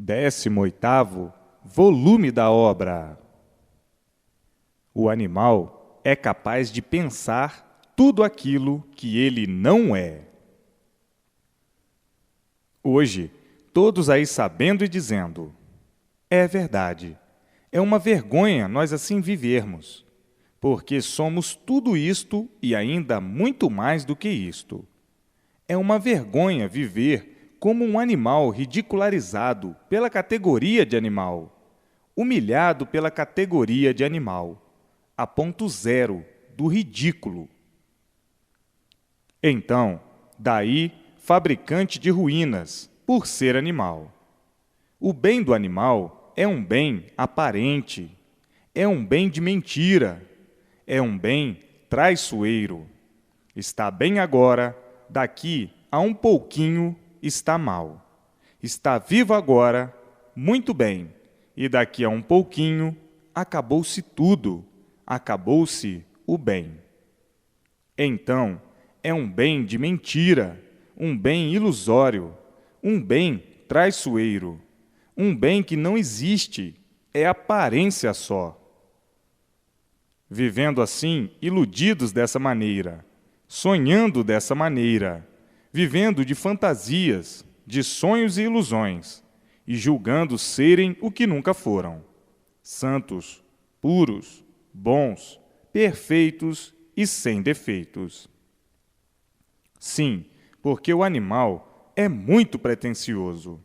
18º volume da obra. O animal é capaz de pensar tudo aquilo que ele não é. Hoje, todos aí sabendo e dizendo: é verdade, é uma vergonha nós assim vivermos, porque somos tudo isto e ainda muito mais do que isto. É uma vergonha viver como um animal ridicularizado pela categoria de animal, humilhado pela categoria de animal, a ponto zero do ridículo. Então, daí, fabricante de ruínas, por ser animal. O bem do animal é um bem aparente, é um bem de mentira, é um bem traiçoeiro. Está bem agora, daqui a um pouquinho está mal. Está vivo agora, muito bem, e daqui a um pouquinho acabou-se tudo, acabou-se o bem. Então, é um bem de mentira, um bem ilusório, um bem traiçoeiro, um bem que não existe, é aparência só. Vivendo assim, iludidos dessa maneira, sonhando dessa maneira, vivendo de fantasias, de sonhos e ilusões, e julgando serem o que nunca foram, santos, puros, bons, perfeitos e sem defeitos. Sim, porque o animal é muito pretensioso.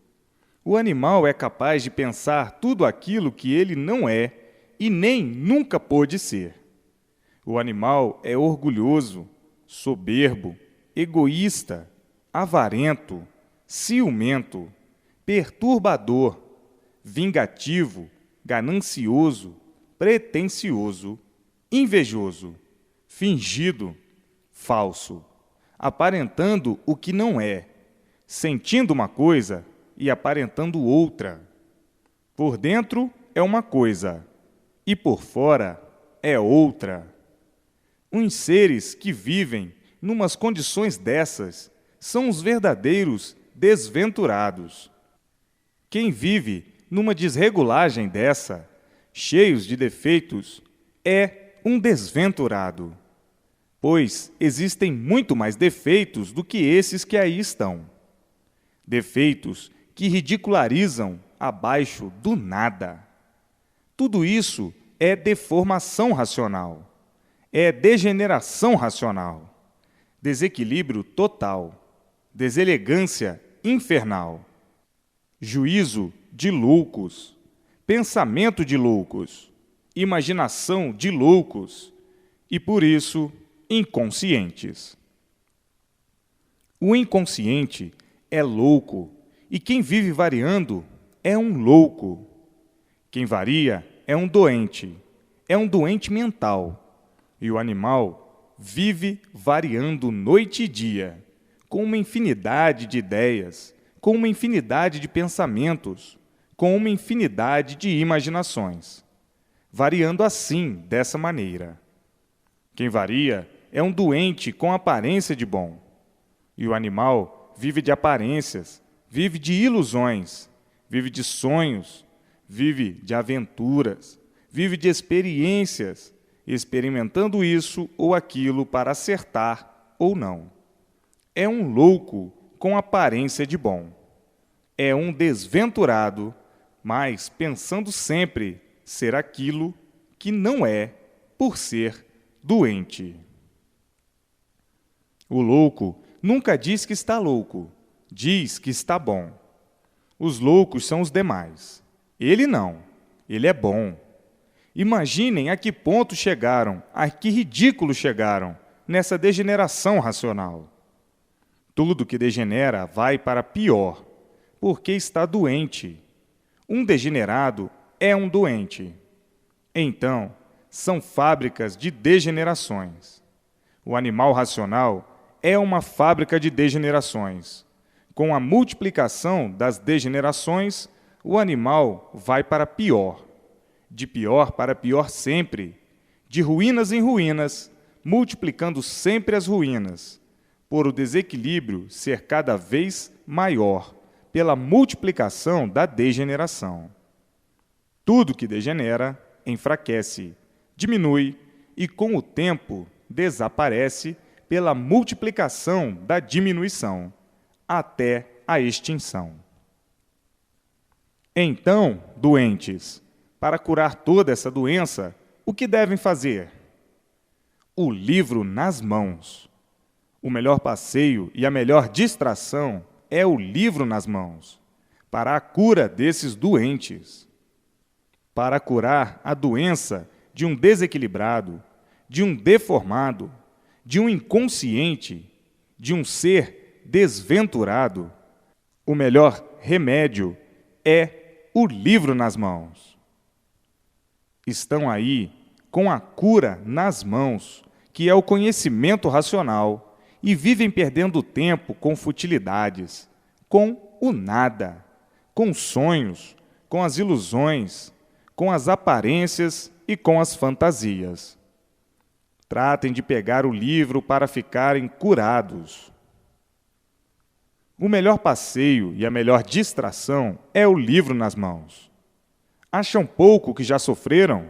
O animal é capaz de pensar tudo aquilo que ele não é e nem nunca pôde ser. O animal é orgulhoso, soberbo, egoísta, avarento, ciumento, perturbador, vingativo, ganancioso, pretensioso, invejoso, fingido, falso, aparentando o que não é, sentindo uma coisa e aparentando outra. Por dentro é uma coisa e por fora é outra. Uns seres que vivem numas condições dessas são os verdadeiros desventurados. Quem vive numa desregulagem dessa, cheios de defeitos, é um desventurado, pois existem muito mais defeitos do que esses que aí estão. Defeitos que ridicularizam abaixo do nada. Tudo isso é deformação racional, é degeneração racional, desequilíbrio total, deselegância infernal, juízo de loucos, pensamento de loucos, imaginação de loucos e, por isso, inconscientes. O inconsciente é louco e quem vive variando é um louco. Quem varia é um doente mental. E o animal vive variando noite e dia, com uma infinidade de ideias, com uma infinidade de pensamentos, com uma infinidade de imaginações, variando assim, dessa maneira. Quem varia é um doente com aparência de bom. E o animal vive de aparências, vive de ilusões, vive de sonhos, vive de aventuras, vive de experiências, experimentando isso ou aquilo para acertar ou não. É um louco com aparência de bom. É um desventurado, mas pensando sempre ser aquilo que não é por ser doente. O louco nunca diz que está louco, diz que está bom. Os loucos são os demais. Ele não, ele é bom. Imaginem a que ponto chegaram, a que ridículo chegaram nessa degeneração racional. Tudo que degenera vai para pior, porque está doente. Um degenerado é um doente. Então, são fábricas de degenerações. O animal racional é uma fábrica de degenerações. Com a multiplicação das degenerações, o animal vai para pior. De pior para pior sempre, de ruínas em ruínas, multiplicando sempre as ruínas, por o desequilíbrio ser cada vez maior, pela multiplicação da degeneração. Tudo que degenera enfraquece, diminui e, com o tempo, desaparece pela multiplicação da diminuição, até a extinção. Então, doentes, para curar toda essa doença, o que devem fazer? O livro nas mãos. O melhor passeio e a melhor distração é o livro nas mãos, para a cura desses doentes. Para curar a doença de um desequilibrado, de um deformado, de um inconsciente, de um ser desventurado, o melhor remédio é o livro nas mãos. Estão aí com a cura nas mãos, que é o conhecimento racional, e vivem perdendo tempo com futilidades, com o nada, com sonhos, com as ilusões, com as aparências e com as fantasias. Tratem de pegar o livro para ficarem curados. O melhor passeio e a melhor distração é o livro nas mãos. Acham pouco o que já sofreram?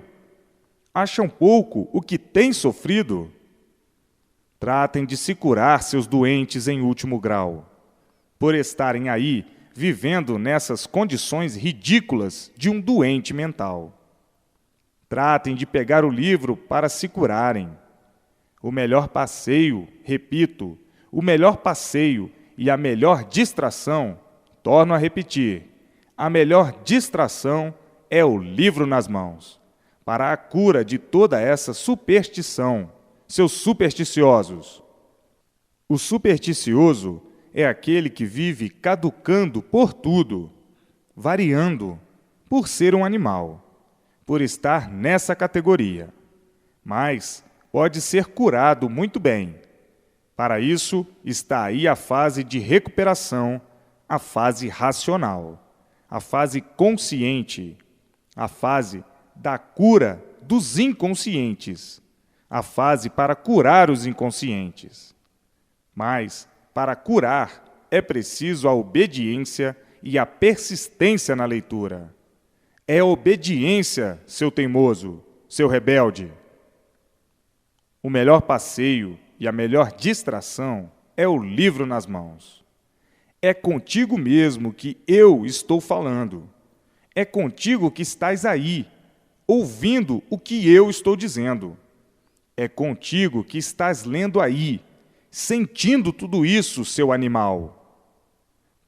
Acham pouco o que têm sofrido? Tratem de se curar seus doentes em último grau, por estarem aí vivendo nessas condições ridículas de um doente mental. Tratem de pegar o livro para se curarem. O melhor passeio, repito, o melhor passeio e a melhor distração, torno a repetir, a melhor distração é o livro nas mãos, para a cura de toda essa superstição, seus supersticiosos. O supersticioso é aquele que vive caducando por tudo, variando, por ser um animal, por estar nessa categoria. Mas pode ser curado muito bem. Para isso, está aí a fase de recuperação, a fase racional, a fase consciente, a fase da cura dos inconscientes, a fase para curar os inconscientes. Mas, para curar, é preciso a obediência e a persistência na leitura. É obediência, seu teimoso, seu rebelde. O melhor passeio e a melhor distração é o livro nas mãos. É contigo mesmo que eu estou falando. É contigo que estás aí, ouvindo o que eu estou dizendo. É contigo que estás lendo aí, sentindo tudo isso, seu animal.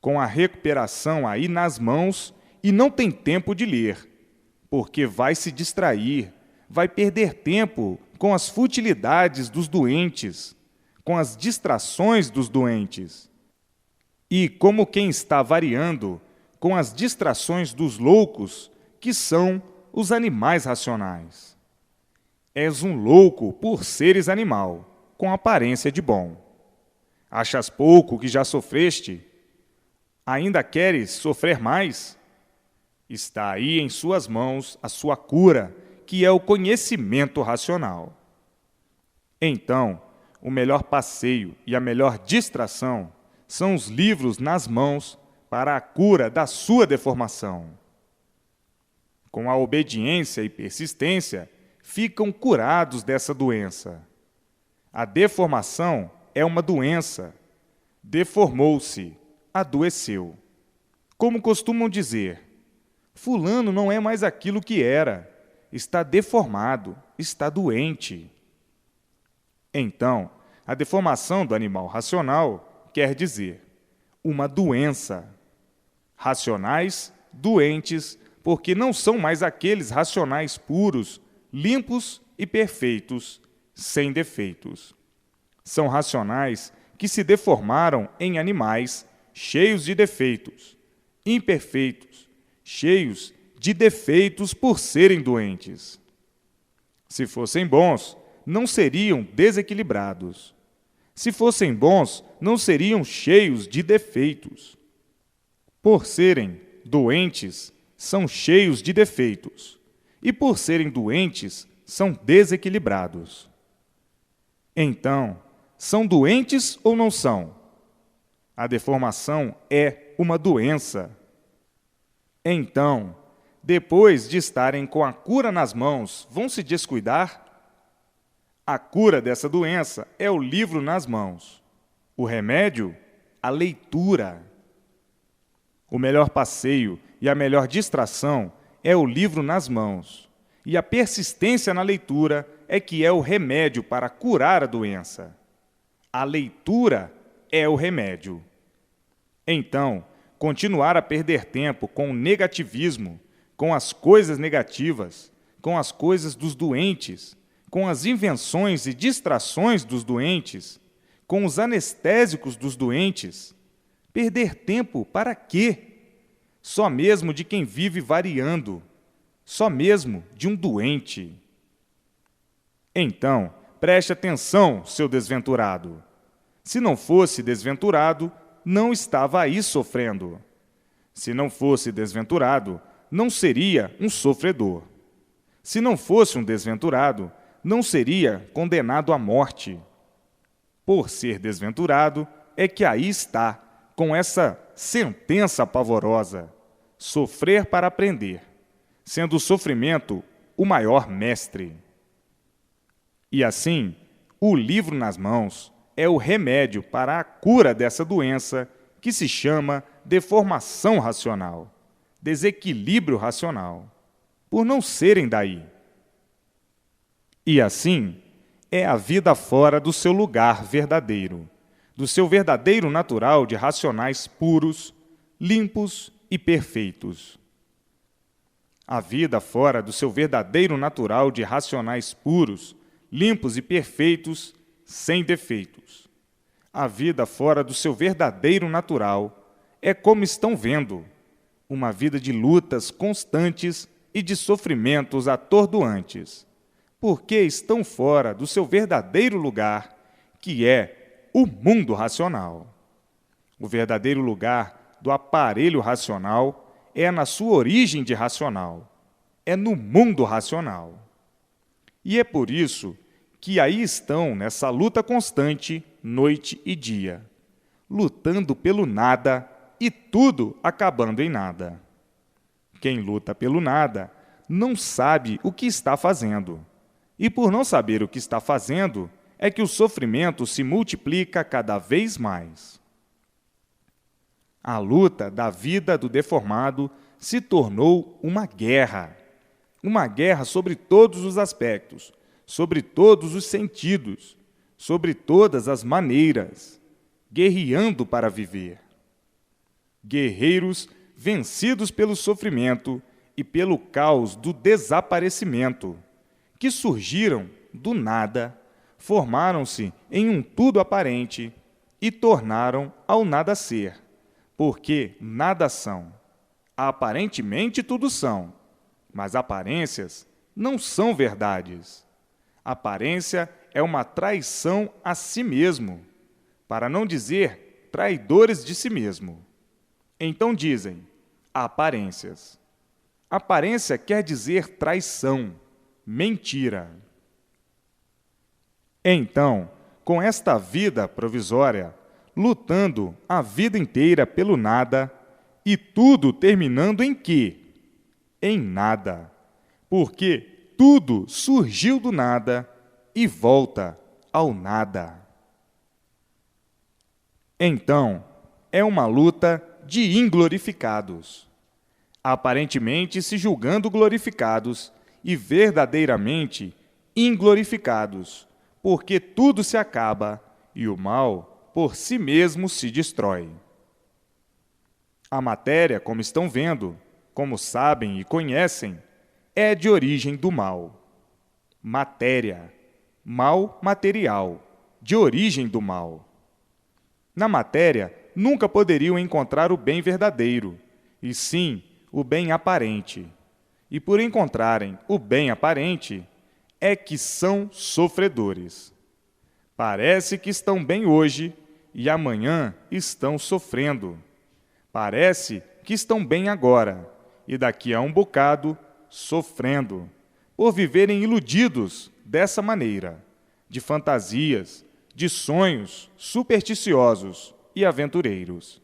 Com a recuperação aí nas mãos e não tem tempo de ler, porque vai se distrair, vai perder tempo com as futilidades dos doentes, com as distrações dos doentes. E como quem está variando com as distrações dos loucos, que são os animais racionais. És um louco por seres animal, com aparência de bom. Achas pouco que já sofreste? Ainda queres sofrer mais? Está aí em suas mãos a sua cura, que é o conhecimento racional. Então, o melhor passeio e a melhor distração são os livros nas mãos para a cura da sua deformação. Com a obediência e persistência, ficam curados dessa doença. A deformação é uma doença. Deformou-se, adoeceu. Como costumam dizer, fulano não é mais aquilo que era, está deformado, está doente. Então, a deformação do animal racional quer dizer uma doença. Racionais, doentes, porque não são mais aqueles racionais puros, limpos e perfeitos, sem defeitos. São racionais que se deformaram em animais cheios de defeitos, imperfeitos, cheios de defeitos por serem doentes. Se fossem bons, não seriam desequilibrados. Se fossem bons, não seriam cheios de defeitos. Por serem doentes, são cheios de defeitos. E por serem doentes, são desequilibrados. Então, são doentes ou não são? A deformação é uma doença. Então, depois de estarem com a cura nas mãos, vão se descuidar? A cura dessa doença é o livro nas mãos. O remédio, a leitura. O melhor passeio e a melhor distração é o livro nas mãos. E a persistência na leitura é que é o remédio para curar a doença. A leitura é o remédio. Então, continuar a perder tempo com o negativismo, com as coisas negativas, com as coisas dos doentes, com as invenções e distrações dos doentes, com os anestésicos dos doentes, perder tempo para quê? Só mesmo de quem vive variando, só mesmo de um doente. Então, preste atenção, seu desventurado. Se não fosse desventurado, não estava aí sofrendo. Se não fosse desventurado, não seria um sofredor. Se não fosse um desventurado, não seria condenado à morte. Por ser desventurado, é que aí está, com essa sentença pavorosa: sofrer para aprender, sendo o sofrimento o maior mestre. E assim, o livro nas mãos é o remédio para a cura dessa doença que se chama deformação racional, desequilíbrio racional, por não serem daí. E assim, é a vida fora do seu lugar verdadeiro, do seu verdadeiro natural de racionais puros, limpos e perfeitos. A vida fora do seu verdadeiro natural de racionais puros, limpos e perfeitos, sem defeitos. A vida fora do seu verdadeiro natural é como estão vendo, uma vida de lutas constantes e de sofrimentos atordoantes, porque estão fora do seu verdadeiro lugar, que é o mundo racional. O verdadeiro lugar do aparelho racional é na sua origem de racional, é no mundo racional. E é por isso que aí estão nessa luta constante, noite e dia, lutando pelo nada e tudo acabando em nada. Quem luta pelo nada não sabe o que está fazendo. E por não saber o que está fazendo, é que o sofrimento se multiplica cada vez mais. A luta da vida do deformado se tornou uma guerra sobre todos os aspectos, sobre todos os sentidos, sobre todas as maneiras, guerreando para viver. Guerreiros vencidos pelo sofrimento e pelo caos do desaparecimento, que surgiram do nada, formaram-se em um tudo aparente e tornaram ao nada ser, porque nada são. Aparentemente tudo são, mas aparências não são verdades. Aparência é uma traição a si mesmo, para não dizer traidores de si mesmo. Então dizem aparências. Aparência quer dizer traição, mentira. Então, com esta vida provisória, lutando a vida inteira pelo nada, e tudo terminando em quê? Em nada. Porque tudo surgiu do nada e volta ao nada. Então, é uma luta de inglorificados, aparentemente se julgando glorificados e verdadeiramente inglorificados, porque tudo se acaba e o mal por si mesmo se destrói. A matéria, como estão vendo, como sabem e conhecem, é de origem do mal. Matéria, mal material, de origem do mal. Na matéria, nunca poderiam encontrar o bem verdadeiro, e sim o bem aparente. E por encontrarem o bem aparente, é que são sofredores. Parece que estão bem hoje e amanhã estão sofrendo. Parece que estão bem agora e daqui a um bocado sofrendo, por viverem iludidos dessa maneira, de fantasias, de sonhos supersticiosos e aventureiros.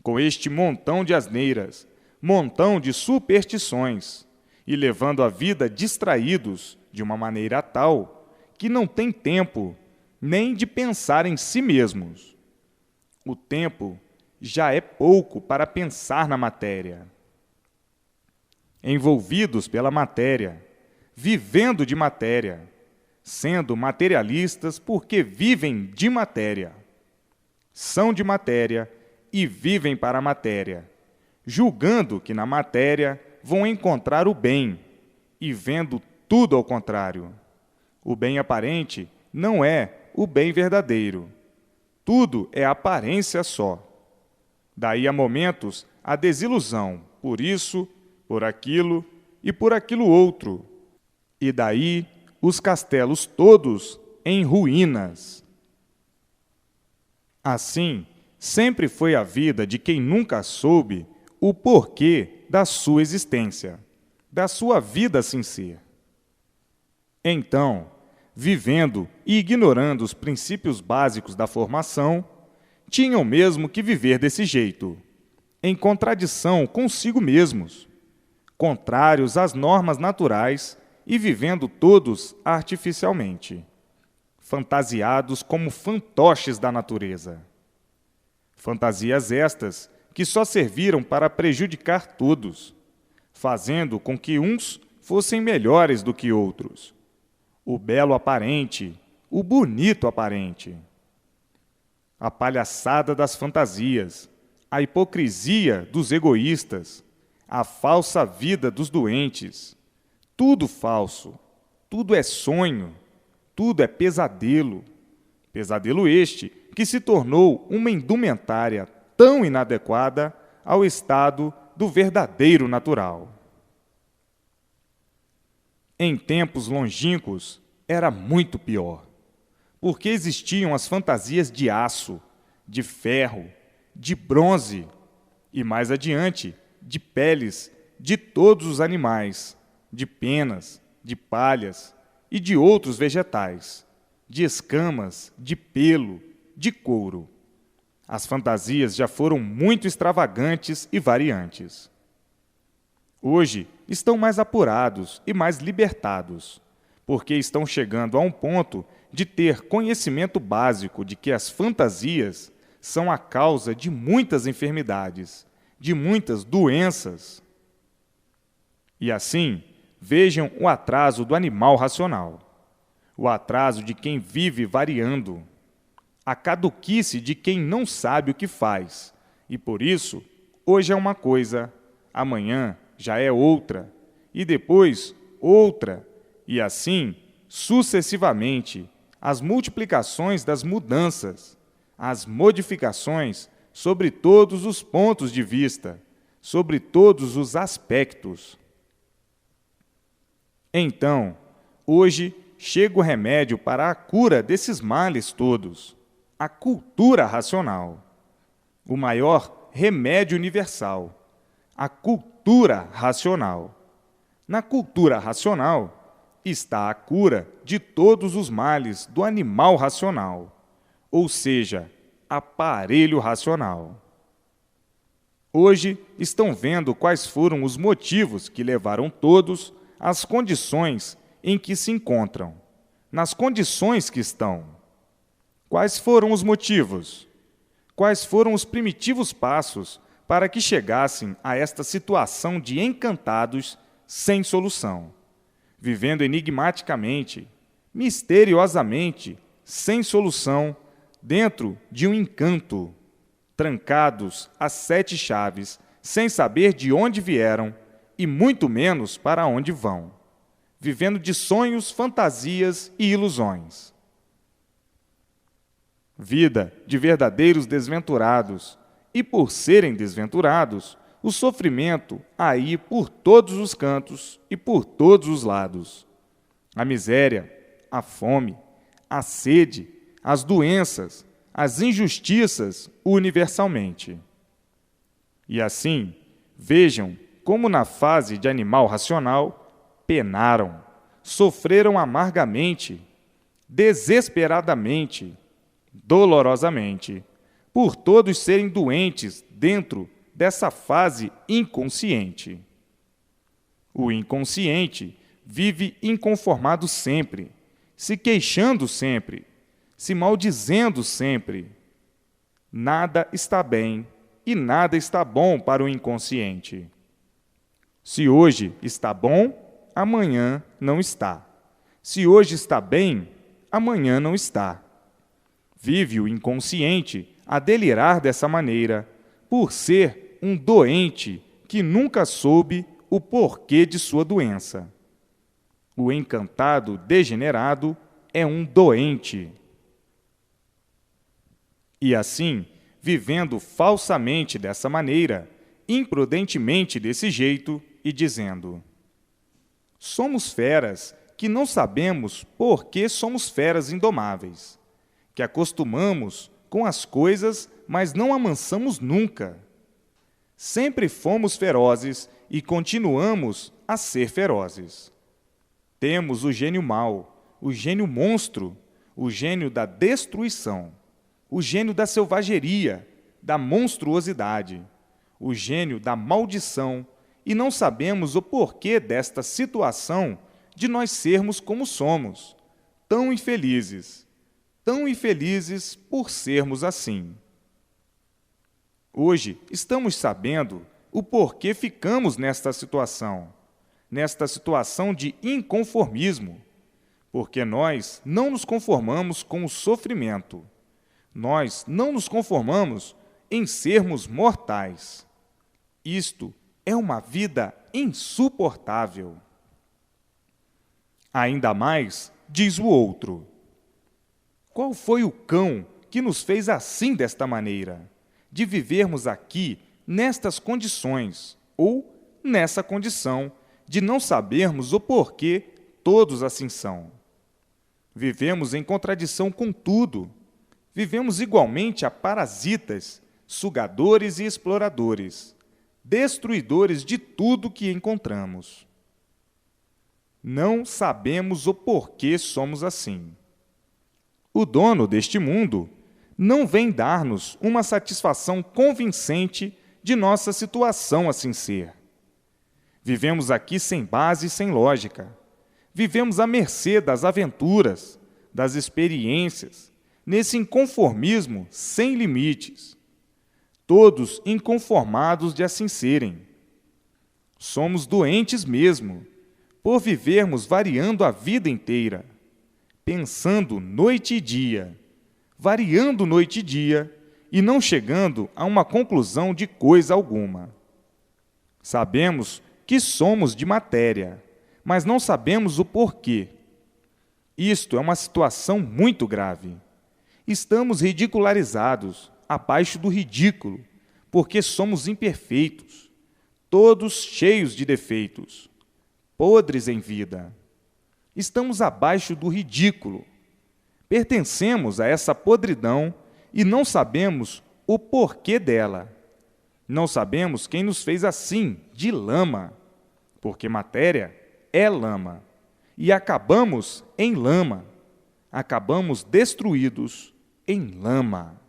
com este montão de asneiras, montão de superstições, e levando a vida distraídos de uma maneira tal que não tem tempo nem de pensar em si mesmos. O tempo já é pouco para pensar na matéria. Envolvidos pela matéria, vivendo de matéria, sendo materialistas porque vivem de matéria, são de matéria e vivem para a matéria, julgando que na matéria vão encontrar o bem e vendo tudo ao contrário. O bem aparente não é o bem verdadeiro. Tudo é aparência só. Daí a momentos a desilusão por isso, por aquilo e por aquilo outro. E daí os castelos todos em ruínas. Assim, sempre foi a vida de quem nunca soube o porquê da sua existência, da sua vida sem ser. Então, vivendo e ignorando os princípios básicos da formação, tinham mesmo que viver desse jeito, em contradição consigo mesmos, contrários às normas naturais e vivendo todos artificialmente, fantasiados como fantoches da natureza. Fantasias estas que só serviram para prejudicar todos, fazendo com que uns fossem melhores do que outros. O belo aparente, o bonito aparente. A palhaçada das fantasias, a hipocrisia dos egoístas, a falsa vida dos doentes. Tudo falso, tudo é sonho, tudo é pesadelo. Pesadelo este que se tornou uma indumentária tão inadequada ao estado do verdadeiro natural. Em tempos longínquos era muito pior, porque existiam as fantasias de aço, de ferro, de bronze e, mais adiante, de peles de todos os animais, de penas, de palhas e de outros vegetais, de escamas, de pelo, de couro. As fantasias já foram muito extravagantes e variantes. Hoje estão mais apurados e mais libertados, porque estão chegando a um ponto de ter conhecimento básico de que as fantasias são a causa de muitas enfermidades, de muitas doenças. E assim, vejam o atraso do animal racional, o atraso de quem vive variando, a caduquice de quem não sabe o que faz, e por isso, hoje é uma coisa, amanhã já é outra, e depois outra, e assim, sucessivamente, as multiplicações das mudanças, as modificações sobre todos os pontos de vista, sobre todos os aspectos. Então, hoje chega o remédio para a cura desses males todos, a cultura racional, o maior remédio universal, a cultura racional. Na cultura racional está a cura de todos os males do animal racional, ou seja, aparelho racional. Hoje estão vendo quais foram os motivos que levaram todos às condições em que se encontram, nas condições que estão. Quais foram os motivos? Quais foram os primitivos passos para que chegassem a esta situação de encantados sem solução, vivendo enigmaticamente, misteriosamente, sem solução, dentro de um encanto, trancados a 7 chaves, sem saber de onde vieram e muito menos para onde vão, vivendo de sonhos, fantasias e ilusões. Vida de verdadeiros desventurados, e por serem desventurados, o sofrimento aí por todos os cantos e por todos os lados. A miséria, a fome, a sede, as doenças, as injustiças universalmente. E assim, vejam como na fase de animal racional, penaram, sofreram amargamente, desesperadamente, dolorosamente, por todos serem doentes dentro dessa fase inconsciente. O inconsciente vive inconformado sempre, se queixando sempre, se maldizendo sempre. Nada está bem e nada está bom para o inconsciente. Se hoje está bom, amanhã não está. Se hoje está bem, amanhã não está. Vive o inconsciente a delirar dessa maneira, por ser um doente que nunca soube o porquê de sua doença. O encantado degenerado é um doente. E assim, vivendo falsamente dessa maneira, imprudentemente desse jeito, e dizendo: somos feras que não sabemos por que somos feras indomáveis, que acostumamos com as coisas, mas não amansamos nunca. Sempre fomos ferozes e continuamos a ser ferozes. Temos o gênio mau, o gênio monstro, o gênio da destruição, o gênio da selvageria, da monstruosidade, o gênio da maldição, e não sabemos o porquê desta situação de nós sermos como somos, tão infelizes por sermos assim. Hoje estamos sabendo o porquê ficamos nesta situação de inconformismo, porque nós não nos conformamos com o sofrimento, nós não nos conformamos em sermos mortais. Isto é uma vida insuportável. Ainda mais, diz o outro: qual foi o cão que nos fez assim desta maneira, de vivermos aqui nestas condições, ou nessa condição de não sabermos o porquê todos assim são? Vivemos em contradição com tudo. Vivemos igualmente a parasitas, sugadores e exploradores, destruidores de tudo que encontramos. Não sabemos o porquê somos assim. O dono deste mundo não vem dar-nos uma satisfação convincente de nossa situação assim ser. Vivemos aqui sem base e sem lógica. Vivemos à mercê das aventuras, das experiências, nesse inconformismo sem limites. Todos inconformados de assim serem. Somos doentes mesmo, por vivermos variando a vida inteira, pensando noite e dia, variando noite e dia, e não chegando a uma conclusão de coisa alguma. Sabemos que somos de matéria, mas não sabemos o porquê. Isto é uma situação muito grave. Estamos ridicularizados, abaixo do ridículo, porque somos imperfeitos, todos cheios de defeitos, podres em vida. Estamos abaixo do ridículo. Pertencemos a essa podridão e não sabemos o porquê dela. Não sabemos quem nos fez assim, de lama, porque matéria é lama, e acabamos em lama, acabamos destruídos em lama.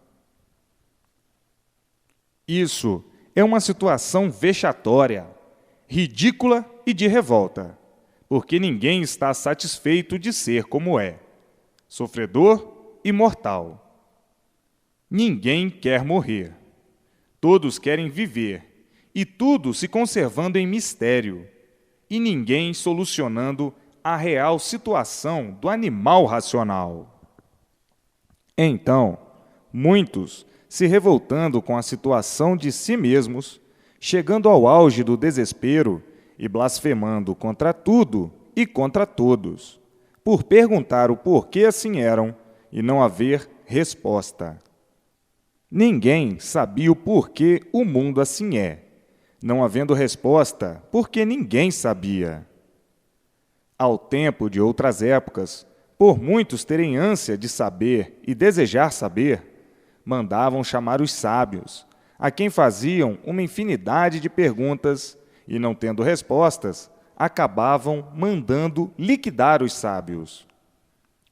Isso é uma situação vexatória, ridícula e de revolta, porque ninguém está satisfeito de ser como é, sofredor e mortal. Ninguém quer morrer. Todos querem viver, e tudo se conservando em mistério, e ninguém solucionando a real situação do animal racional. Então, muitos, se revoltando com a situação de si mesmos, chegando ao auge do desespero e blasfemando contra tudo e contra todos, por perguntar o porquê assim eram e não haver resposta. Ninguém sabia o porquê o mundo assim é, não havendo resposta, porque ninguém sabia. Ao tempo de outras épocas, por muitos terem ânsia de saber e desejar saber, mandavam chamar os sábios, a quem faziam uma infinidade de perguntas e, não tendo respostas, acabavam mandando liquidar os sábios.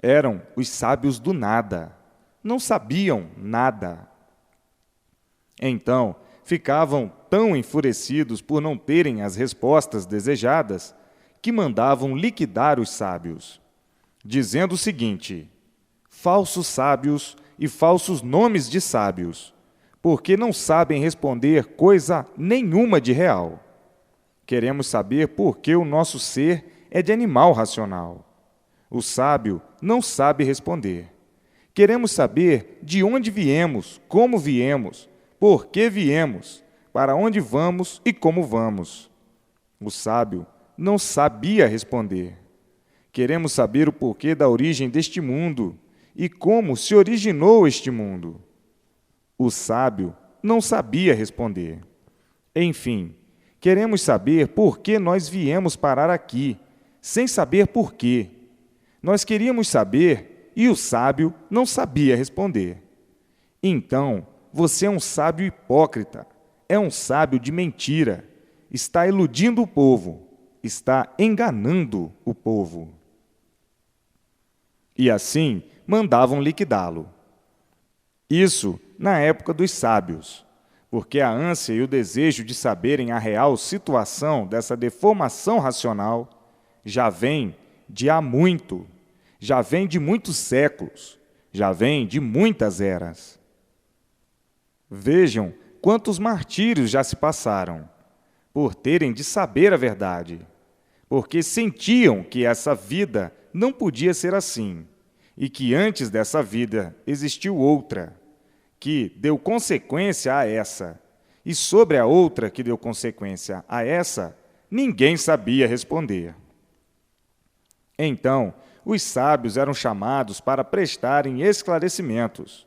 Eram os sábios do nada, não sabiam nada. Então, ficavam tão enfurecidos por não terem as respostas desejadas que mandavam liquidar os sábios, dizendo o seguinte: falsos sábios e falsos nomes de sábios, porque não sabem responder coisa nenhuma de real. Queremos saber por que o nosso ser é de animal racional. O sábio não sabe responder. Queremos saber de onde viemos, como viemos, por que viemos, para onde vamos e como vamos. O sábio não sabia responder. Queremos saber o porquê da origem deste mundo e como se originou este mundo. O sábio não sabia responder. Enfim, queremos saber por que nós viemos parar aqui, sem saber por quê. Nós queríamos saber e o sábio não sabia responder. Então, você é um sábio hipócrita, é um sábio de mentira, está iludindo o povo, está enganando o povo. E assim mandavam liquidá-lo. Isso na época dos sábios, porque a ânsia e o desejo de saberem a real situação dessa deformação racional já vem de há muito, já vem de muitos séculos, já vem de muitas eras. Vejam quantos martírios já se passaram, por terem de saber a verdade, porque sentiam que essa vida não podia ser assim, e que antes dessa vida existiu outra, que deu consequência a essa, e sobre a outra que deu consequência a essa, ninguém sabia responder. Então, os sábios eram chamados para prestarem esclarecimentos,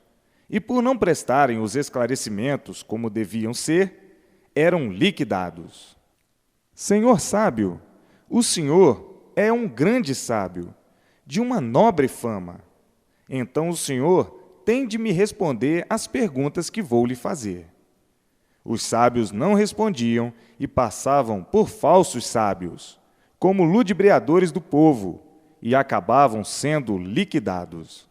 e por não prestarem os esclarecimentos como deviam ser, eram liquidados. Senhor sábio, o senhor é um grande sábio, de uma nobre fama. Então o senhor tem de me responder as perguntas que vou lhe fazer. Os sábios não respondiam e passavam por falsos sábios, como ludibriadores do povo, e acabavam sendo liquidados.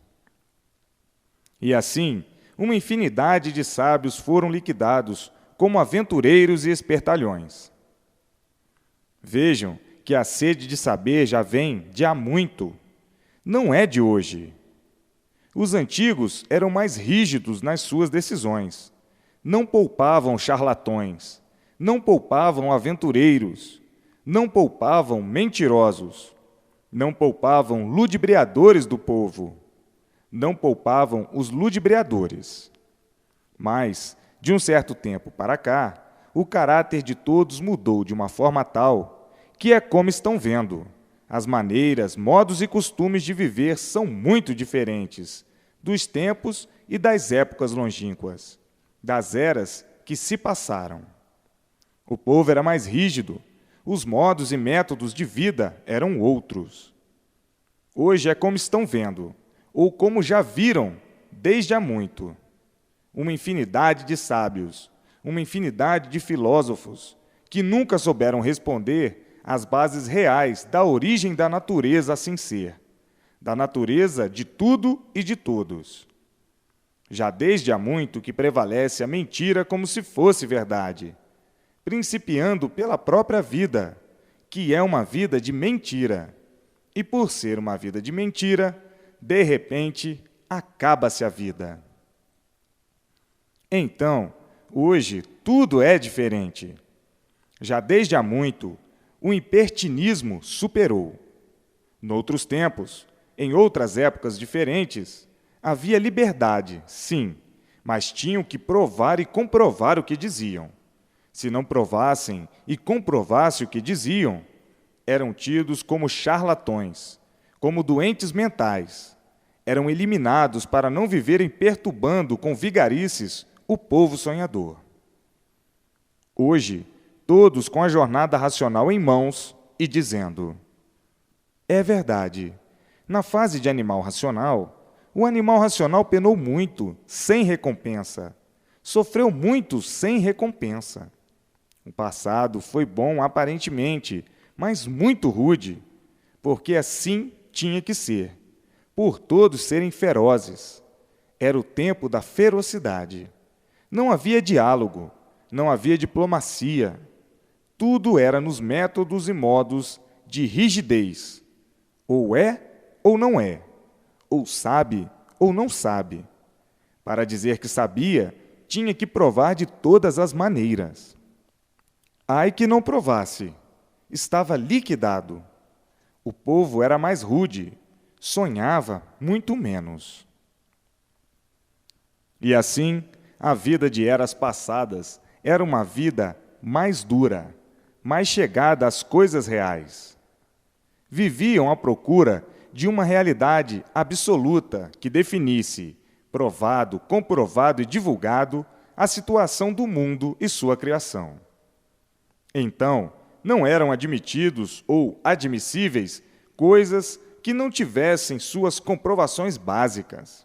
E assim, uma infinidade de sábios foram liquidados como aventureiros e espertalhões. Vejam que a sede de saber já vem de há muito, não é de hoje. Os antigos eram mais rígidos nas suas decisões, não poupavam charlatões, não poupavam aventureiros, não poupavam mentirosos, não poupavam ludibriadores do povo, não poupavam os ludibriadores. Mas, de um certo tempo para cá, o caráter de todos mudou de uma forma tal que é como estão vendo. As maneiras, modos e costumes de viver são muito diferentes dos tempos e das épocas longínquas, das eras que se passaram. O povo era mais rígido, os modos e métodos de vida eram outros. Hoje é como estão vendo, ou como já viram desde há muito. Uma infinidade de sábios, uma infinidade de filósofos que nunca souberam responder as bases reais da origem da natureza assim ser, da natureza de tudo e de todos. Já desde há muito que prevalece a mentira como se fosse verdade, principiando pela própria vida, que é uma vida de mentira, e por ser uma vida de mentira, de repente, acaba-se a vida. Então, hoje, tudo é diferente. Já desde há muito, o impertinismo superou. Noutros tempos, em outras épocas diferentes, havia liberdade, sim, mas tinham que provar e comprovar o que diziam. Se não provassem e comprovassem o que diziam, eram tidos como charlatões, como doentes mentais. Eram eliminados para não viverem perturbando com vigarices o povo sonhador. Hoje, todos com a jornada racional em mãos e dizendo: é verdade, na fase de animal racional, o animal racional penou muito, sem recompensa, sofreu muito, sem recompensa. O passado foi bom aparentemente, mas muito rude, porque assim tinha que ser, por todos serem ferozes. Era o tempo da ferocidade. Não havia diálogo, não havia diplomacia. Tudo era nos métodos e modos de rigidez. Ou é ou não é, ou sabe ou não sabe. Para dizer que sabia, tinha que provar de todas as maneiras. Ai que não provasse, estava liquidado. O povo era mais rude, sonhava muito menos. E assim, a vida de eras passadas era uma vida mais dura, mais chegada às coisas reais. Viviam à procura de uma realidade absoluta que definisse, provado, comprovado e divulgado, a situação do mundo e sua criação. Então, não eram admitidos ou admissíveis coisas que não tivessem suas comprovações básicas.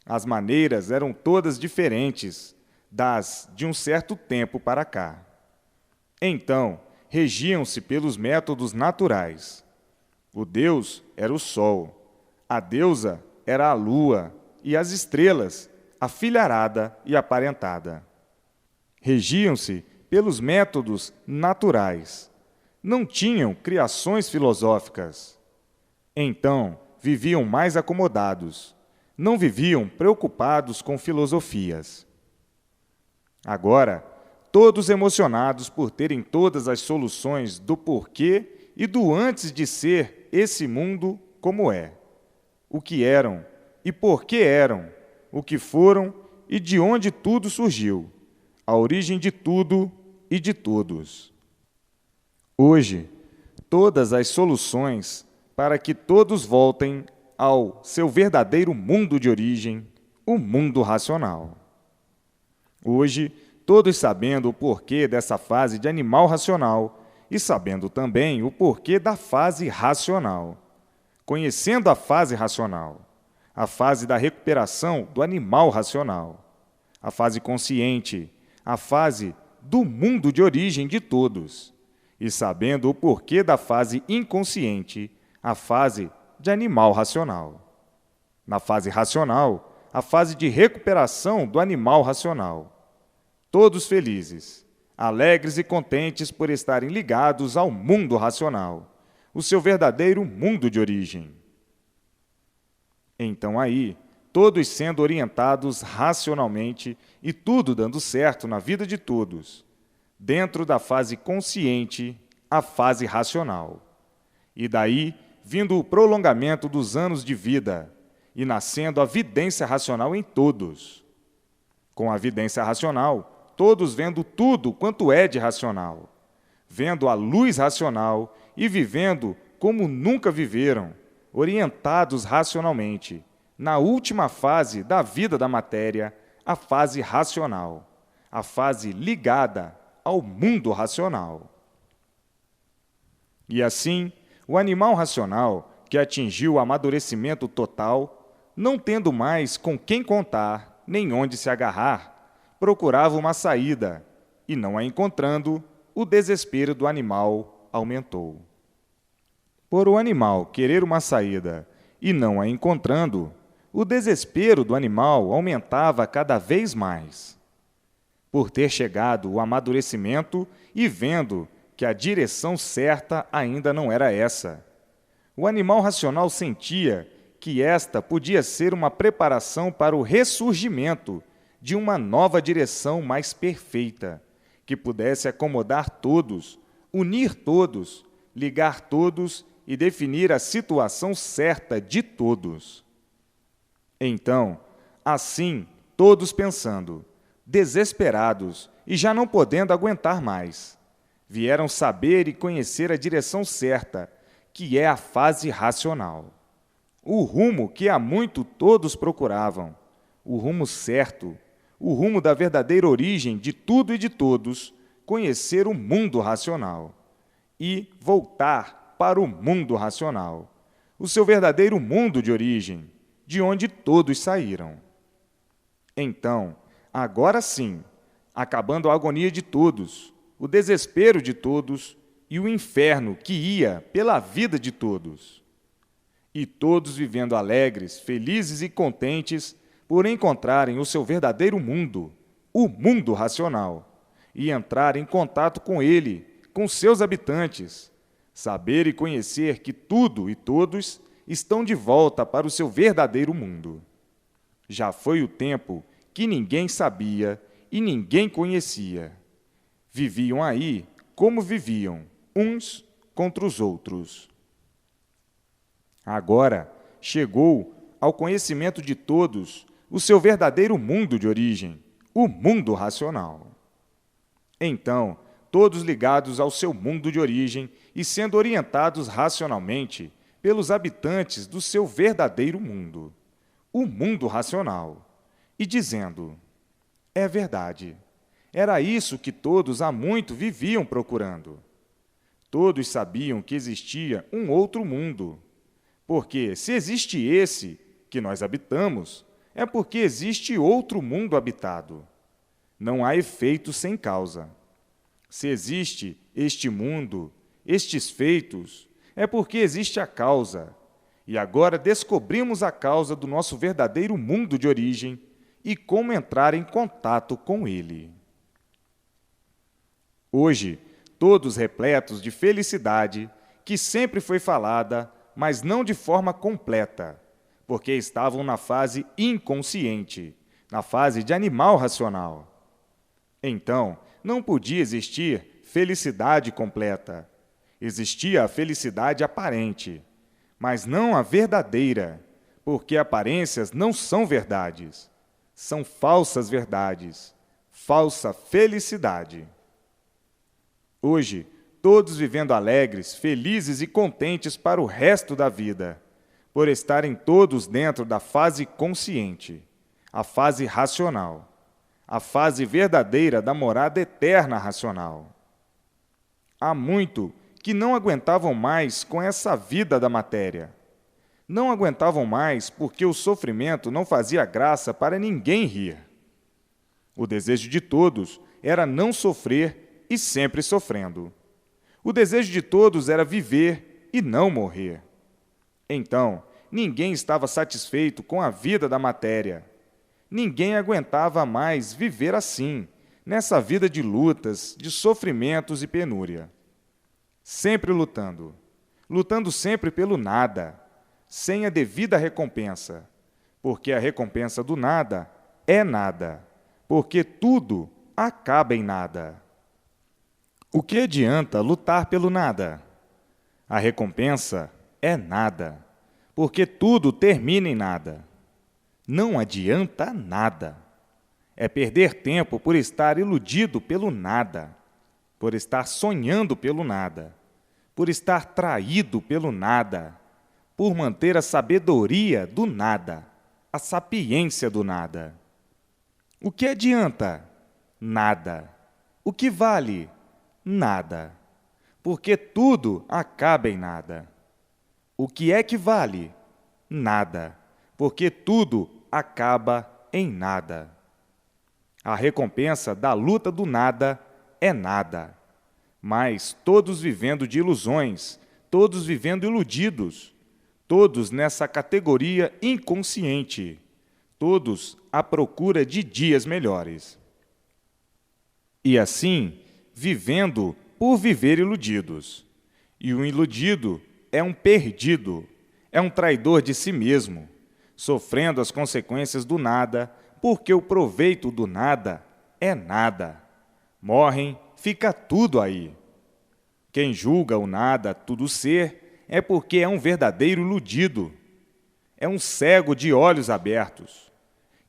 As maneiras eram todas diferentes das de um certo tempo para cá. Então, regiam-se pelos métodos naturais. O Deus era o sol, a deusa era a lua e as estrelas, a filharada e a parentada. Regiam-se pelos métodos naturais. Não tinham criações filosóficas. Então, viviam mais acomodados. Não viviam preocupados com filosofias. Agora, todos emocionados por terem todas as soluções do porquê e do antes de ser esse mundo como é, o que eram e por que eram, o que foram e de onde tudo surgiu, a origem de tudo e de todos. Hoje, todas as soluções para que todos voltem ao seu verdadeiro mundo de origem, o mundo racional. Hoje, todos sabendo o porquê dessa fase de animal racional e sabendo também o porquê da fase racional, conhecendo a fase racional, a fase da recuperação do animal racional, a fase consciente, a fase do mundo de origem de todos, e sabendo o porquê da fase inconsciente, a fase de animal racional. Na fase racional, a fase de recuperação do animal racional. Todos felizes, alegres e contentes por estarem ligados ao mundo racional, o seu verdadeiro mundo de origem. Então aí, todos sendo orientados racionalmente e tudo dando certo na vida de todos, dentro da fase consciente, a fase racional. E daí, vindo o prolongamento dos anos de vida e nascendo a vidência racional em todos. Com a vidência racional, todos vendo tudo quanto é de racional, vendo a luz racional e vivendo como nunca viveram, orientados racionalmente, na última fase da vida da matéria, a fase racional, a fase ligada ao mundo racional. E assim, o animal racional, que atingiu o amadurecimento total, não tendo mais com quem contar, nem onde se agarrar, procurava uma saída, e não a encontrando, o desespero do animal aumentou. Por o animal querer uma saída e não a encontrando, o desespero do animal aumentava cada vez mais. Por ter chegado o amadurecimento e vendo que a direção certa ainda não era essa, o animal racional sentia que esta podia ser uma preparação para o ressurgimento de uma nova direção mais perfeita, que pudesse acomodar todos, unir todos, ligar todos e definir a situação certa de todos. Então, assim, todos pensando, desesperados e já não podendo aguentar mais, vieram saber e conhecer a direção certa, que é a fase racional. O rumo que há muito todos procuravam, o rumo certo, o rumo da verdadeira origem de tudo e de todos, conhecer o mundo racional e voltar para o mundo racional, o seu verdadeiro mundo de origem, de onde todos saíram. Então, agora sim, acabando a agonia de todos, o desespero de todos e o inferno que ia pela vida de todos, e todos vivendo alegres, felizes e contentes por encontrarem o seu verdadeiro mundo, o mundo racional, e entrar em contato com ele, com seus habitantes, saber e conhecer que tudo e todos estão de volta para o seu verdadeiro mundo. Já foi o tempo que ninguém sabia e ninguém conhecia. Viviam aí como viviam, uns contra os outros. Agora chegou ao conhecimento de todos o seu verdadeiro mundo de origem, o mundo racional. Então, todos ligados ao seu mundo de origem e sendo orientados racionalmente pelos habitantes do seu verdadeiro mundo, o mundo racional, e dizendo: é verdade, era isso que todos há muito viviam procurando. Todos sabiam que existia um outro mundo, porque se existe esse que nós habitamos, é porque existe outro mundo habitado. Não há efeito sem causa. Se existe este mundo, estes feitos, é porque existe a causa. E agora descobrimos a causa do nosso verdadeiro mundo de origem e como entrar em contato com ele. Hoje, todos repletos de felicidade, que sempre foi falada, mas não de forma completa, porque estavam na fase inconsciente, na fase de animal racional. Então, não podia existir felicidade completa. Existia a felicidade aparente, mas não a verdadeira, porque aparências não são verdades, são falsas verdades, falsa felicidade. Hoje, todos vivendo alegres, felizes e contentes para o resto da vida, por estarem todos dentro da fase consciente, a fase racional, a fase verdadeira da morada eterna racional. Há muito que não aguentavam mais com essa vida da matéria. Não aguentavam mais porque o sofrimento não fazia graça para ninguém rir. O desejo de todos era não sofrer e sempre sofrendo. O desejo de todos era viver e não morrer. Então, ninguém estava satisfeito com a vida da matéria. Ninguém aguentava mais viver assim, nessa vida de lutas, de sofrimentos e penúria. Sempre lutando, lutando sempre pelo nada, sem a devida recompensa, porque a recompensa do nada é nada, porque tudo acaba em nada. O que adianta lutar pelo nada? A recompensa é nada, porque tudo termina em nada. Não adianta nada. É perder tempo por estar iludido pelo nada, por estar sonhando pelo nada, por estar traído pelo nada, por manter a sabedoria do nada, a sapiência do nada. O que adianta? Nada. O que vale? Nada. Porque tudo acaba em nada. O que é que vale? Nada. Porque tudo acaba em nada. A recompensa da luta do nada é nada. Mas todos vivendo de ilusões, todos vivendo iludidos, todos nessa categoria inconsciente, todos à procura de dias melhores. E assim, vivendo por viver iludidos. E o iludido é um perdido, é um traidor de si mesmo, sofrendo as consequências do nada, porque o proveito do nada é nada. Morrem, fica tudo aí. Quem julga o nada tudo ser é porque é um verdadeiro iludido, é um cego de olhos abertos.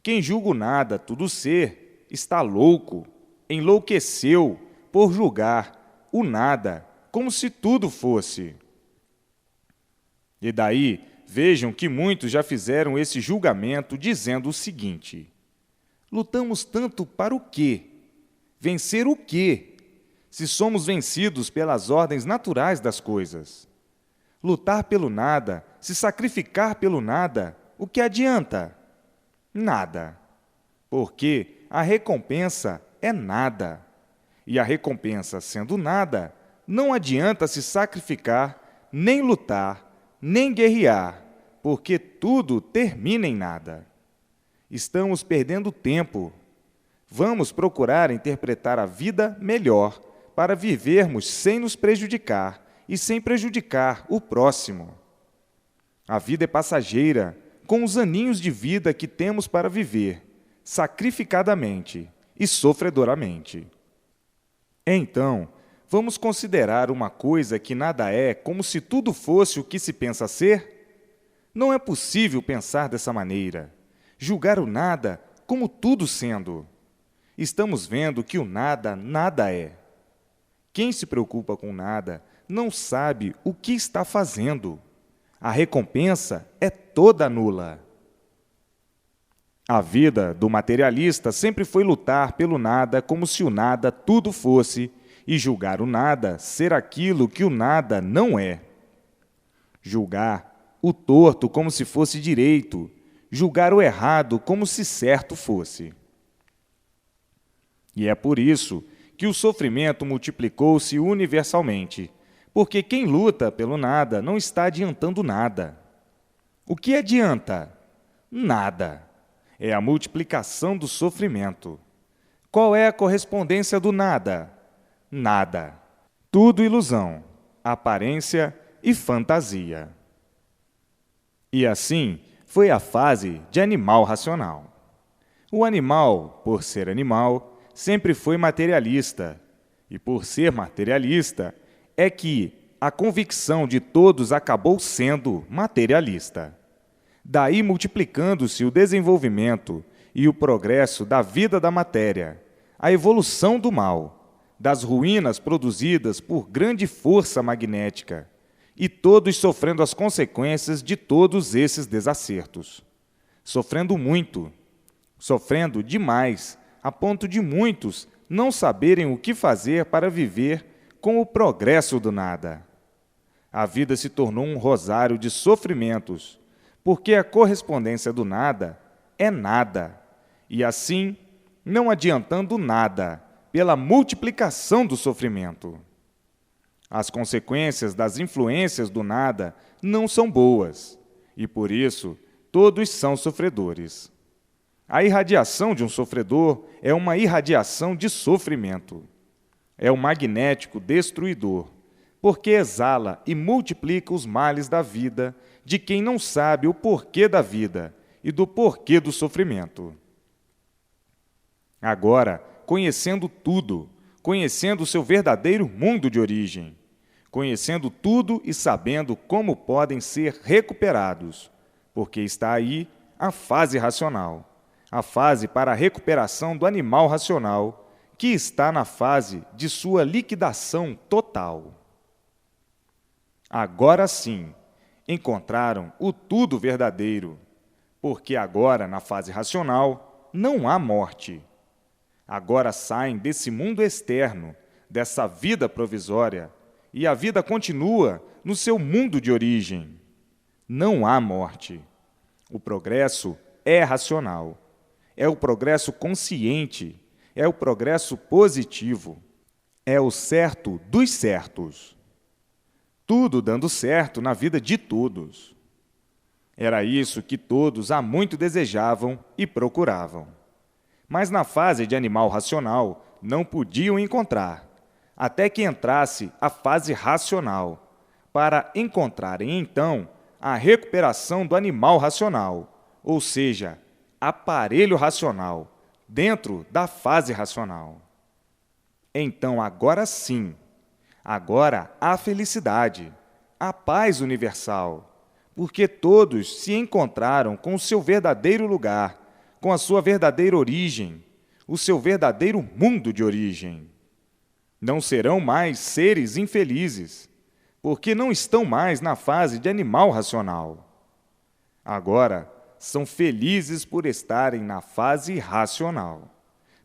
Quem julga o nada tudo ser está louco, enlouqueceu por julgar o nada como se tudo fosse. E daí, vejam que muitos já fizeram esse julgamento dizendo o seguinte: lutamos tanto para o quê? Vencer o quê? Se somos vencidos pelas ordens naturais das coisas. Lutar pelo nada, se sacrificar pelo nada, o que adianta? Nada. Porque a recompensa é nada. E a recompensa sendo nada, não adianta se sacrificar, nem lutar, nem guerrear, porque tudo termina em nada. Estamos perdendo tempo. Vamos procurar interpretar a vida melhor para vivermos sem nos prejudicar e sem prejudicar o próximo. A vida é passageira, com os aninhos de vida que temos para viver, sacrificadamente e sofredoramente. Então, vamos considerar uma coisa que nada é como se tudo fosse o que se pensa ser? Não é possível pensar dessa maneira, julgar o nada como tudo sendo. Estamos vendo que o nada, nada é. Quem se preocupa com nada não sabe o que está fazendo. A recompensa é toda nula. A vida do materialista sempre foi lutar pelo nada como se o nada tudo fosse e julgar o nada ser aquilo que o nada não é. Julgar o torto como se fosse direito, julgar o errado como se certo fosse. E é por isso que o sofrimento multiplicou-se universalmente, porque quem luta pelo nada não está adiantando nada. O que adianta? Nada. É a multiplicação do sofrimento. Qual é a correspondência do nada? Nada. Tudo ilusão, aparência e fantasia. E assim foi a fase de animal racional. O animal, por ser animal, sempre foi materialista, e por ser materialista, é que a convicção de todos acabou sendo materialista. Daí multiplicando-se o desenvolvimento e o progresso da vida da matéria, a evolução do mal, das ruínas produzidas por grande força magnética, e todos sofrendo as consequências de todos esses desacertos. Sofrendo muito, sofrendo demais, a ponto de muitos não saberem o que fazer para viver com o progresso do nada. A vida se tornou um rosário de sofrimentos, porque a correspondência do nada é nada, e assim, não adiantando nada, pela multiplicação do sofrimento. As consequências das influências do nada não são boas, e por isso todos são sofredores. A irradiação de um sofredor é uma irradiação de sofrimento. É o magnético destruidor, porque exala e multiplica os males da vida de quem não sabe o porquê da vida e do porquê do sofrimento. Agora, conhecendo tudo, conhecendo o seu verdadeiro mundo de origem, conhecendo tudo e sabendo como podem ser recuperados, porque está aí a fase racional, a fase para a recuperação do animal racional, que está na fase de sua liquidação total. Agora sim, encontraram o tudo verdadeiro, porque agora, na fase racional, não há morte. Agora saem desse mundo externo, dessa vida provisória, e a vida continua no seu mundo de origem. Não há morte. O progresso é racional. É o progresso consciente, é o progresso positivo, é o certo dos certos. Tudo dando certo na vida de todos. Era isso que todos há muito desejavam e procuravam. Mas na fase de animal racional não podiam encontrar, até que entrasse a fase racional, para encontrarem então a recuperação do animal racional, ou seja, aparelho racional, dentro da fase racional. Então, agora sim, agora há felicidade, a paz universal, porque todos se encontraram com o seu verdadeiro lugar, com a sua verdadeira origem, o seu verdadeiro mundo de origem. Não serão mais seres infelizes, porque não estão mais na fase de animal racional. Agora, são felizes por estarem na fase racional,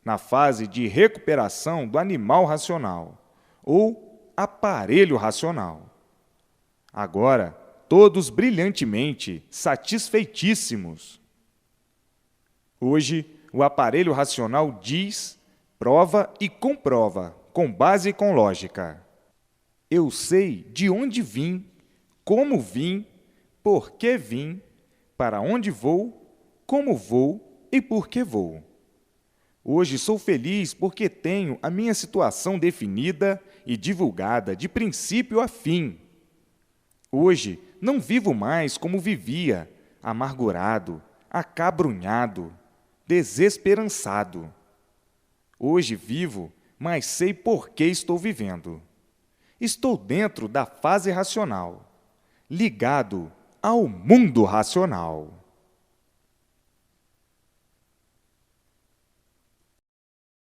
na fase de recuperação do animal racional, ou aparelho racional. Agora, todos brilhantemente satisfeitíssimos. Hoje, o aparelho racional diz, prova e comprova, com base e com lógica. Eu sei de onde vim, como vim, por que vim, para onde vou, como vou e por que vou. Hoje sou feliz porque tenho a minha situação definida e divulgada de princípio a fim. Hoje não vivo mais como vivia, amargurado, acabrunhado, desesperançado. Hoje vivo, mas sei por que estou vivendo. Estou dentro da fase racional, ligado ao mundo racional.